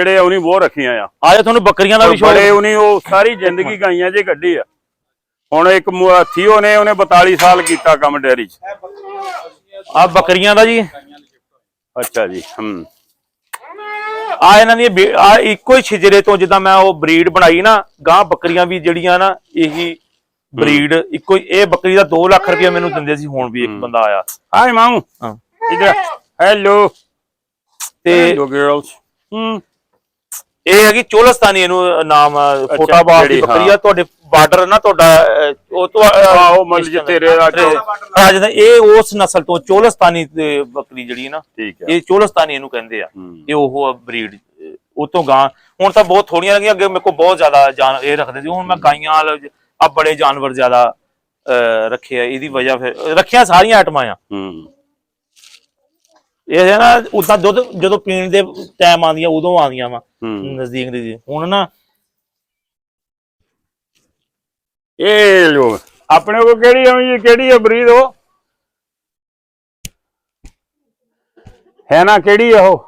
ਜਿਹੜੇ ਉਹਨੀ ਬਹੁਤ ਰੱਖੀਆਂ ਆ। ਆਜਾ ਤੁਹਾਨੂੰ ਬੱਕਰੀਆਂ ਦਾ ਵੀ ਸ਼ੌਕ ਬੜੇ ਉਹਨੀ ਉਹ ਸਾਰੀ ਜ਼ਿੰਦਗੀ ਗਾਈਆਂ 'ਚ ਕੱਢੀ ਆ। ਹੁਣ ਇੱਕ ਹਾਥੀ ਉਹਨੇ 42 ਸਾਲ ਕੀਤਾ ਕੰਮ ਡੈਰੀ 'ਚ। ਆ ਬੱਕਰੀਆਂ ਦਾ ਜੀ। ਅੱਛਾ ਜੀ। ਆ ਇਹਨਾਂ ਦੀ ਆ ਇੱਕੋ ਹੀ ਛਿਜਰੇ ਤੋਂ ਜਿੱਦਾਂ ਮੈਂ ਉਹ ਬਰੀਡ ਬਣਾਈ ਨਾ, ਗਾਂ ਬੱਕਰੀਆਂ ਵੀ ਜਿਹੜੀਆਂ ਨਾ ਇਹੀ ਬਰੀਡ ਇੱਕੋ ਹੀ। ਇਹ ਬੱਕਰੀ ਦਾ 2 ਲੱਖ ਰੁਪਇਆ ਮੈਨੂੰ ਦਿੰਦੇ ਸੀ। ਹੁਣ ਵੀ ਇੱਕ ਬੰਦਾ ਆਇਆ। ਹਾਏ ਮਾਮੂ ਇਧਰ ਹੈਲੋ ਤੇ ਗਰਲਸ। ਇਹ ਹੈਗੀ ਚੋਲਸਤਾਨੀ, ਇਹਨੂੰ ਨਾਮ ਫੋਟਾਬਾਦ ਦੀ ਬੱਕਰੀ ਆ। ਤੁਹਾਡੇ ਬਾਰਡਰ ਨਾ ਤੁਹਾਡਾ ਉਹ ਤੋਂ ਉਹ ਮਤਲਬ ਜਿੱਥੇ ਰਾਜ ਇਹ ਉਸ ਨਸਲ ਤੋਂ ਚੋਲਸਤਾਨੀ ਬੱਕਰੀ ਜਿਹੜੀ ਨਾ, ਇਹ ਚੋਲਸਤਾਨੀ ਇਹਨੂੰ ਕਹਿੰਦੇ ਆ। ਇਹ ਉਹ ਬਰੀਡ ਉਹ ਤੋਂ ਗਾਂ ਹੁਣ ਤਾਂ ਬਹੁਤ ਥੋੜੀਆਂ ਲੱਗੀਆਂ। ਅੱਗੇ ਮੇਰੇ ਕੋਲ ਬਹੁਤ ਜ਼ਿਆਦਾ ਇਹ ਰੱਖਦੇ ਸੀ। ਹੁਣ ਮੈਂ ਗਾਈਆਂ ਆ ਬੜੇ ਜਾਨਵਰ ਜ਼ਿਆਦਾ ਰੱਖੇ ਆ। ਇਹਦੀ ਵਜ੍ਹਾ ਫਿਰ ਰੱਖਿਆ ਸਾਰੀਆਂ ਆਈਟਮਾਂ ਆ। ਇਹ ਹੈ ਨਾ ਉਦਾਂ ਦੁੱਧ ਜਦੋਂ ਪੀਣ ਦੇ ਟਾਈਮ ਆਉਂਦੀਆਂ ਉਦੋਂ ਆਉਂਦੀਆਂ ਵਾ ਨਜ਼ਦੀਕ ਦੀ। ਹੁਣ ਨਾ ਇਹ ਲੋ ਆਪਣੇ ਕੋਲ ਕਿਹੜੀ ਆ ਬਰੀਡ ਉਹ ਹੈ ਨਾ, ਕਿਹੜੀ ਆ ਉਹ?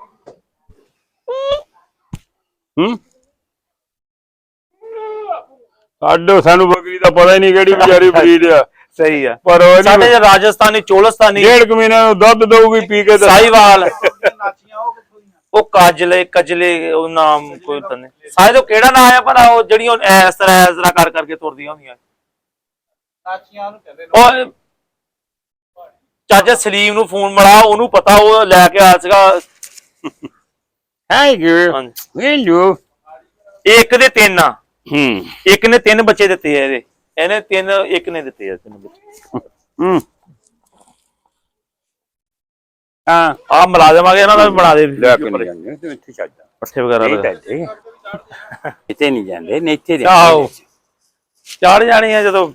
ਸਾਨੂੰ ਬੱਕਰੀ ਦਾ ਪਤਾ ਹੀ ਨਹੀਂ ਕਿਹੜੀ ਵਿਚਾਰੀ ਬਰੀਡ ਆ। ਸਹੀ ਆ। ਪਰ ਸਾਡੇ ਰਾਜਸਥਾਨੀ ਚੋਲਸਤਾਨੀ 1.5 ਮਹੀਨੇ ਨੂੰ ਦੁੱਧ ਦਊਗੀ ਪੀ ਕੇ। ਸਾਹੀਵਾਲ ਉਹ ਕਜਲੇ ਉਹ ਨਾਮ ਕੋਈ ਤਾਂ ਨਹੀਂ ਸਾਰੇ ਤੋਂ ਕਿਹੜਾ ਨਾਂ ਆ ਭਲਾ ਉਹ ਜਿਹੜੀ ਇਸ ਤਰ੍ਹਾਂ ਕਰ ਕਰਕੇ ਤੁਰਦੀਆਂ ਹੁੰਦੀਆਂ। ਉਹ ਚਾਚਾ ਸਲੀਮ ਨੂੰ ਫੋਨ ਮਿਲਾ, ਉਹਨੂੰ ਪਤਾ, ਉਹ ਲੈ ਕੇ ਆਇਆ ਸੀਗਾ। ਹੈਲੋ ਇੱਕ ਦੇ 3 ਆ। ਇੱਕ ਨੇ 3 ਬੱਚੇ ਦਿੱਤੇ ਆ ਇਹਨੇ 3 ਇੱਕ ਨੇ ਦਿੱਤੇ ਆ 3 ਬੱਚੇ। ਆ ਮੁਲਾਜ਼ਮ ਆ ਗਿਆ, ਇਹਨਾਂ ਦਾ ਵੀ ਬਣਾ ਦੇ ਪੱਠੇ ਵਗੈਰਾ ਇੱਥੇ ਨਹੀਂ ਜਾਂਦੇ। ਚੜ ਜਾਣੀ ਆ ਜਦੋਂ